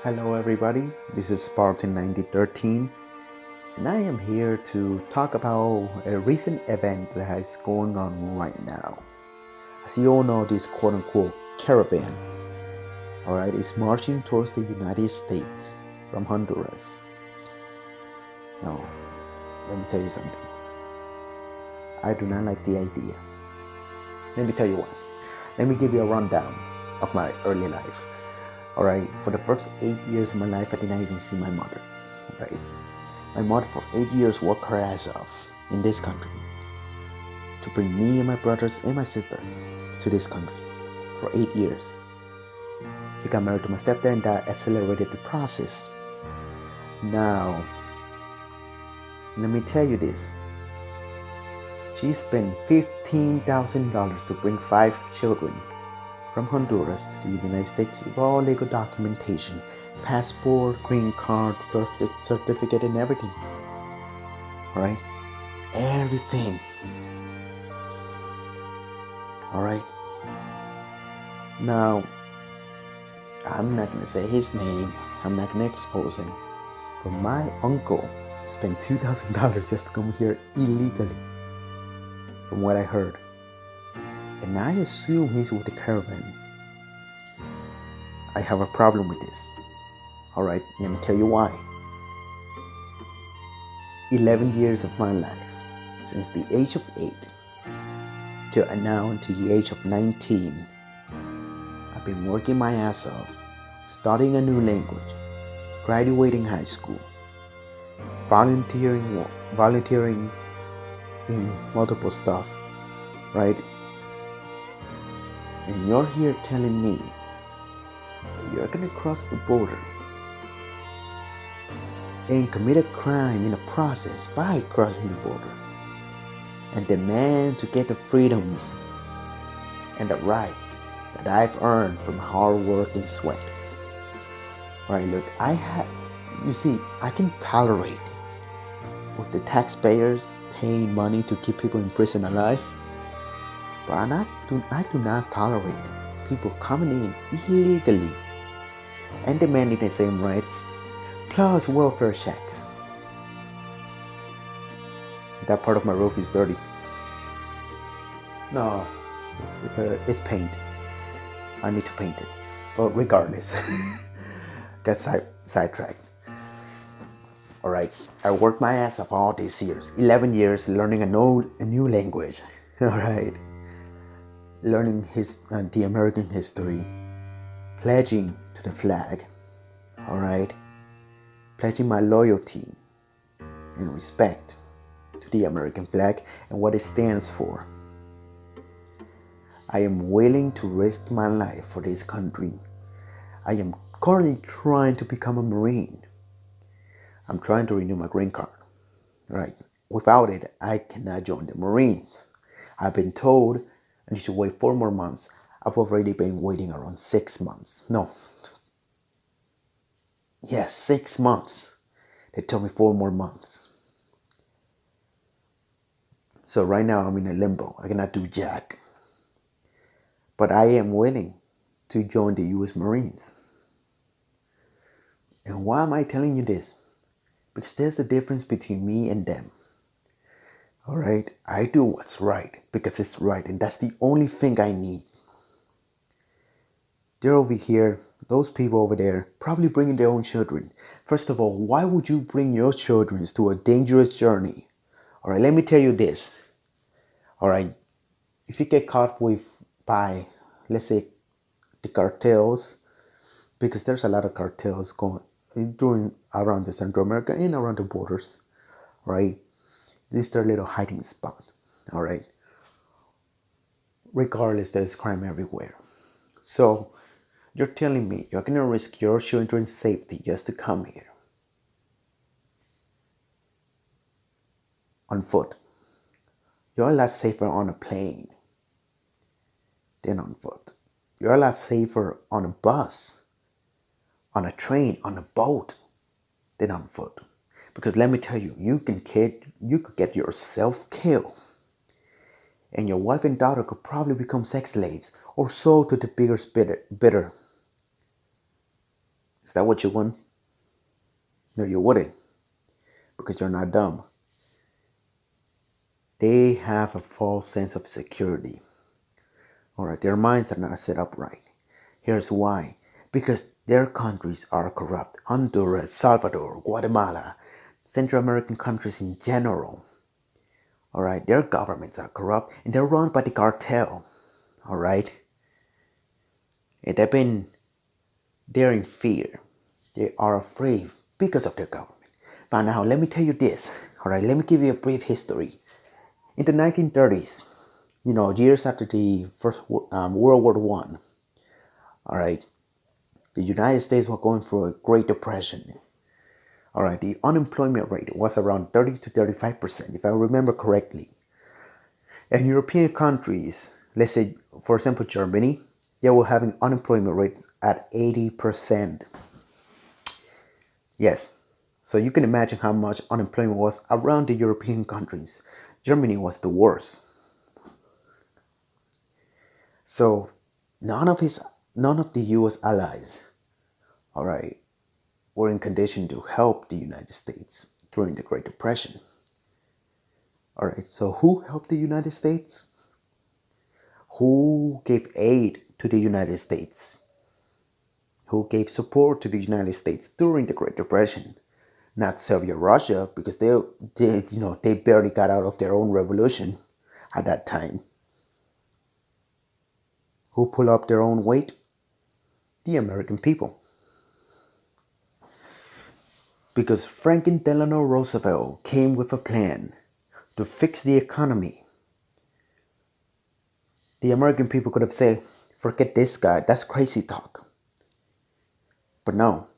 Hello everybody, this is Spartan 1913 and I am here to talk about a recent event that is going on right now. As you all know, this quote-unquote caravan, alright, is marching towards the United States from Honduras. Now, let me tell you something. I do not like the idea. Let me tell you why. Let me give you a rundown of my early life. Alright, for the first 8 years of my life, I did not even see my mother. Right? My mother for 8 years worked her ass off in this country to bring me and my brothers and my sister to this country for 8 years. She got married to my stepdad and that accelerated the process. Now, let me tell you this. She spent $15,000 to bring 5 children from Honduras to the United States with all legal documentation, passport, green card, birth certificate, and everything. Alright? Everything. Alright? Now, I'm not gonna say his name, I'm not gonna expose him, but my uncle spent $2,000 just to come here illegally, from what I heard. And I assume he's with the caravan. I have a problem with this. Alright, let me tell you why. 11 years of my life, since the age of 8 till now to the age of 19, I've been working my ass off, studying a new language, graduating high school, volunteering in multiple stuff, right? And you're here telling me that you're gonna cross the border and commit a crime in the process by crossing the border and demand to get the freedoms and the rights that I've earned from hard work and sweat. Right, look, I can tolerate with the taxpayers paying money to keep people in prison alive, but I do not tolerate people coming in illegally and demanding the same rights plus welfare checks. That part of my roof is dirty. No, it's paint. I need to paint it. But regardless, got sidetracked. Alright, I worked my ass off all these years. 11 years learning a new language. Alright. Learning the American history. Pledging to the flag. Alright. Pledging my loyalty and respect to the American flag and what it stands for. I am willing to risk my life for this country. I am currently trying to become a Marine. I'm trying to renew my green card. Right? Without it, I cannot join the Marines. I've been told I need to wait 4 more months. I've already been waiting around 6 months. No. Yes, 6 months. They told me 4 more months. So right now I'm in a limbo. I cannot do jack. But I am willing to join the U.S. Marines. And why am I telling you this? Because there's a difference between me and them. Alright? I do what's right because it's right, and that's the only thing I need. They're over here, those people over there, probably bringing their own children. First of all, why would you bring your children to a dangerous journey? Alright, let me tell you this. Alright, if you get caught by, let's say, the cartels, because there's a lot of cartels doing around the Central America and around the borders, right? This is their little hiding spot, all right? Regardless, there's crime everywhere. So you're telling me you're gonna risk your children's safety just to come here on foot. You're a lot safer on a plane than on foot. You're a lot safer on a bus, on a train, on a boat than on foot. Because let me tell you, you could get yourself killed. And your wife and daughter could probably become sex slaves or sold to the biggest bidder. Is that what you want? No, you wouldn't, because you're not dumb. They have a false sense of security. All right, their minds are not set up right. Here's why. Because their countries are corrupt. Honduras, Salvador, Guatemala, Central American countries in general. All right, their governments are corrupt and they're run by the cartel. All right, and they're in fear. They are afraid because of their government. But now let me tell you this. All right, let me give you a brief history. In the 1930s, years after the first World War One, all right, the United States was going through a Great Depression. All right, the unemployment rate was around 30 to 35%, if I remember correctly. And European countries, let's say, for example, Germany, they were having unemployment rates at 80%. Yes, so you can imagine how much unemployment was around the European countries. Germany was the worst. So none of the US allies, all right, were in condition to help the United States during the Great Depression. All right, so who helped the United States? Who gave aid to the United States? Who gave support to the United States during the Great Depression? Not Soviet Russia, because they barely got out of their own revolution at that time. Who pulled up their own weight? The American people. Because Franklin Delano Roosevelt came with a plan to fix the economy. The American people could have said, forget this guy, that's crazy talk. But no,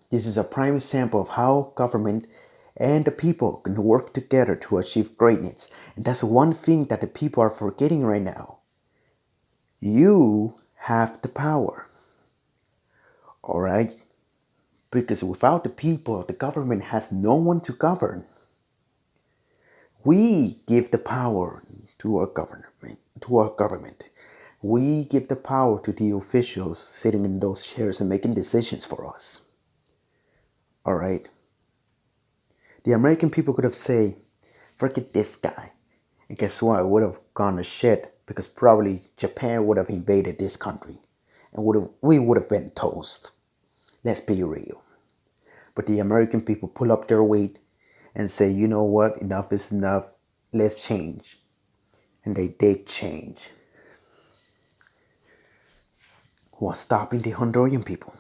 this is a prime example of how government and the people can work together to achieve greatness. And that's one thing that the people are forgetting right now. You have the power. All right? Because without the people, the government has no one to govern. We give the power to our government. We give the power to the officials sitting in those chairs and making decisions for us. All right? The American people could have said, forget this guy. And guess what? It would have gone to shit, because probably Japan would have invaded this country. And we would have been toast. Let's be real. But the American people pull up their weight and say, you know what? Enough is enough. Let's change. And they did change. What's stopping the Honduran people?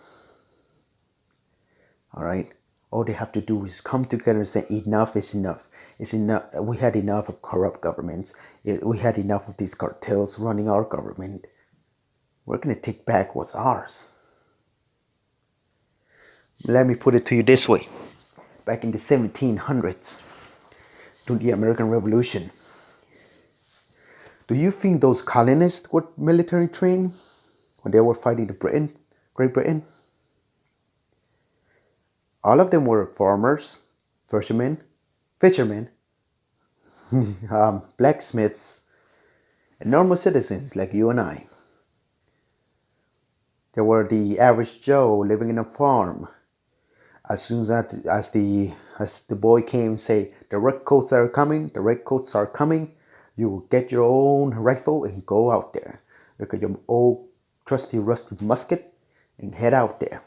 All right? All they have to do is come together and say, enough is enough. It's enough. We had enough of corrupt governments. We had enough of these cartels running our government. We're going to take back what's ours. Let me put it to you this way. Back in the 1700s, during the American Revolution, do you think those colonists were military trained when they were fighting Great Britain? All of them were farmers, fishermen, blacksmiths, and normal citizens like you and I. They were the average Joe living in a farm. As soon as the boy came and say, the redcoats are coming, you will get your own rifle and go out there. Look at your old trusty rusty musket and head out there.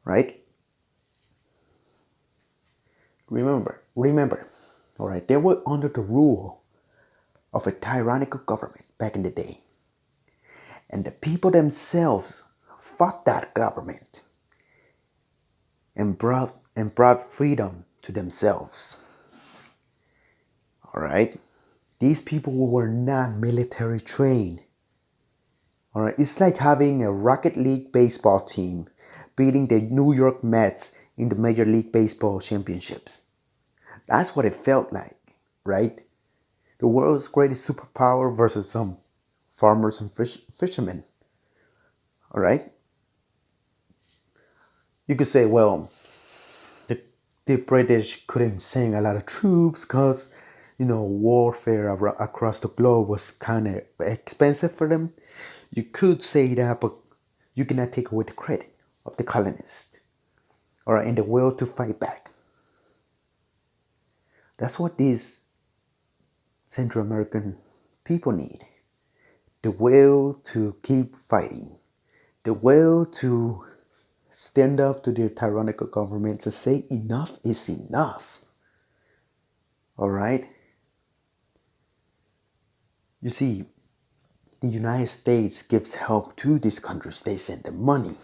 Right? Remember, all right, they were under the rule of a tyrannical government back in the day. And the people themselves fought that government and brought freedom to themselves. All right? These people were not military trained. All right? It's like having a Rocket League baseball team beating the New York Mets in the Major League Baseball championships. That's what it felt like, right? The world's greatest superpower versus some farmers and fishermen. All right? You could say, well, the British couldn't send a lot of troops because, warfare across the globe was kind of expensive for them. You could say that, but you cannot take away the credit of the colonists, all right, and the will to fight back. That's what these Central American people need. The will to keep fighting. The will to stand up to their tyrannical governments and say enough is enough. All right? You see, the United States gives help to these countries. They send them money.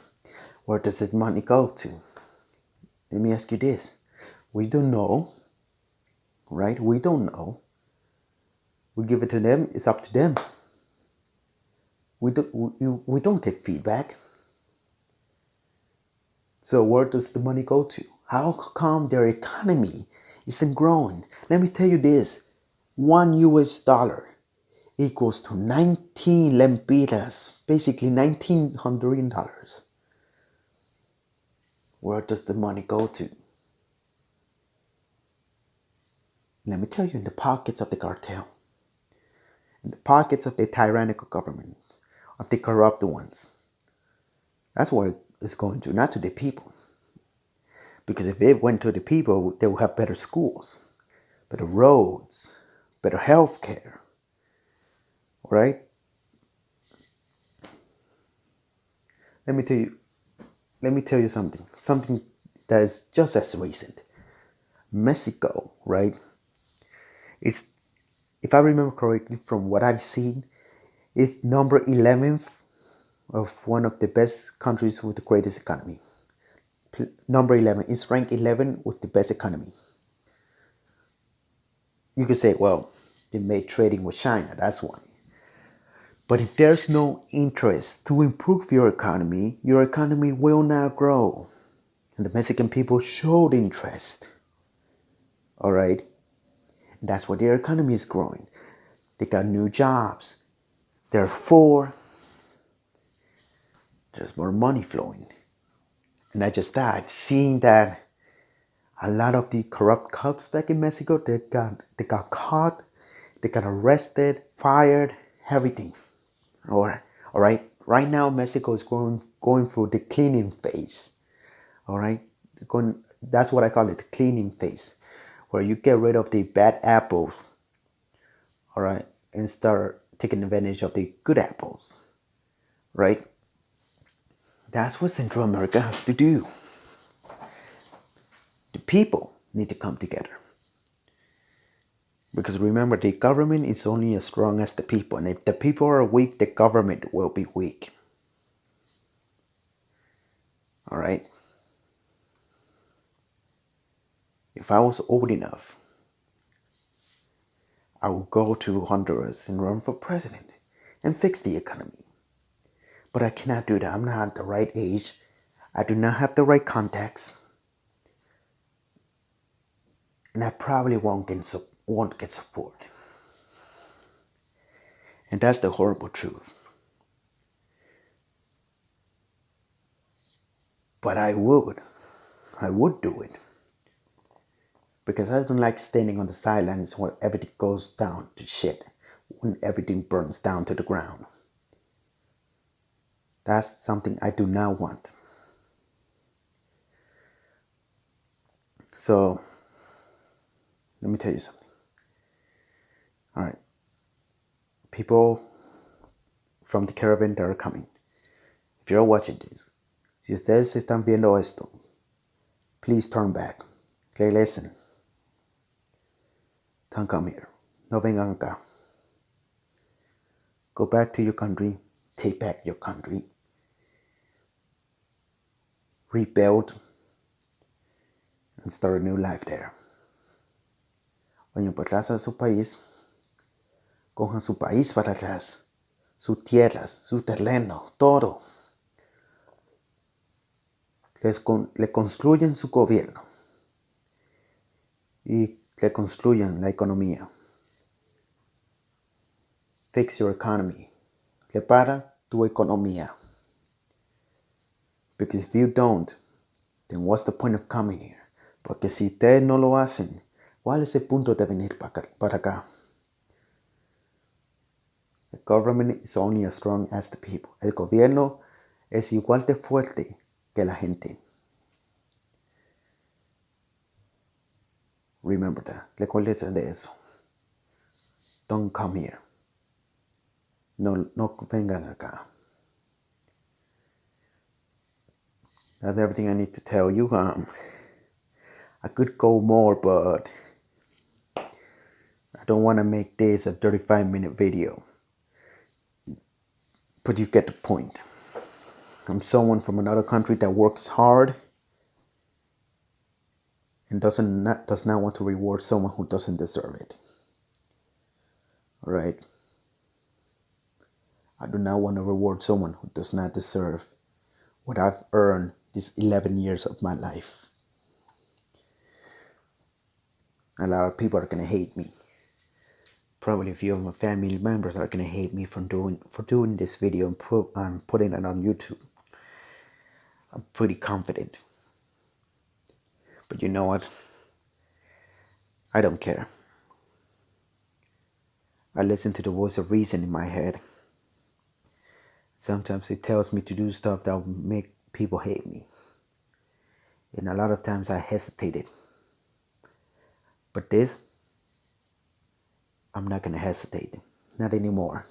Where does that money go to? Let me ask you this. We don't know, right? We don't know. We give it to them. It's up to them. We don't get feedback. So where does the money go to? How come their economy isn't growing? Let me tell you this. $1 equals to 19 lempiras, basically 19 Honduran dollars. Where does the money go to? Let me tell you, in the pockets of the cartel, in the pockets of the tyrannical governments, of the corrupt ones. That's where it's going to, not to the people. Because if it went to the people, they would have better schools, better roads, better health care. Right? Let me tell you something that is just as recent. Mexico, right? It's, if I remember correctly from what I've seen, it's number 11th of one of the best countries with the greatest economy. Number 11, it's ranked 11 with the best economy. You could say, well, they made trading with China, that's why. But if there's no interest to improve your economy will not grow. And the Mexican people showed interest. All right? And that's why their economy is growing. They got new jobs. Therefore, there's more money flowing. And not just that, I've seen that a lot of the corrupt cops back in Mexico, they got caught, they got arrested, fired, everything. All right. Right now, Mexico is going through the cleaning phase. All right. That's what I call it, the cleaning phase, where you get rid of the bad apples. All right, and start taking advantage of the good apples. Right. That's what Central America has to do. The people need to come together. Because remember, the government is only as strong as the people. And if the people are weak, the government will be weak. All right? If I was old enough, I would go to Honduras and run for president and fix the economy. But I cannot do that. I'm not at the right age. I do not have the right contacts. And I probably won't get support. And that's the horrible truth. But I would do it. Because I don't like standing on the sidelines when everything goes down to shit. When everything burns down to the ground. That's something I do not want. So, let me tell you something. All right. People from the caravan that are coming. If you're watching this, si ustedes están viendo esto, please turn back. Listen. Don't come here. No vengan acá. Go back to your country. Take back your country. Rebuild. And start a new life there. Vayan para atrás a su país. Cojan su país para atrás. Sus tierras, su terreno, todo. Le construyen su gobierno. Y le construyan la economía. Fix your economy. Repara tu economía. Because if you don't, then what's the point of coming here? Porque si ustedes no lo hacen, ¿cuál es el punto de venir para acá? The government is only as strong as the people. El gobierno es igual de fuerte que la gente. Remember that. Recuérdense de eso. Don't come here. No vengan acá. That's everything I need to tell you. I could go more, but I don't want to make this a 35-minute video. But you get the point. I'm someone from another country that works hard and does not want to reward someone who doesn't deserve it. Alright? I do not want to reward someone who does not deserve what I've earned these 11 years of my life. A lot of people are gonna hate me. Probably a few of my family members are gonna hate me for doing this video and putting it on YouTube. I'm pretty confident. But you know what? I don't care. I listen to the voice of reason in my head. Sometimes it tells me to do stuff that will make people hate me. And a lot of times I hesitated. But this, I'm not gonna hesitate. Not anymore.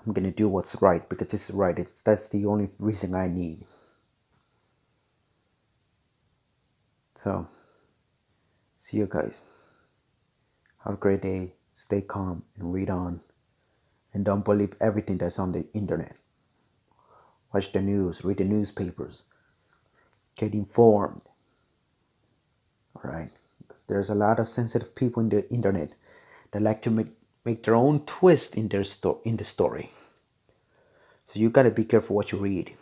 I'm gonna do what's right because it's right. That's the only reason I need. So, see you guys. Have a great day. Stay calm and read on. And don't believe everything that's on the internet. Watch the news, read the newspapers. Get informed. Alright? Because there's a lot of sensitive people in the internet that like to make their own twist in the story. So you gotta be careful what you read.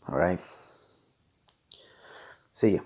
Alright? See ya.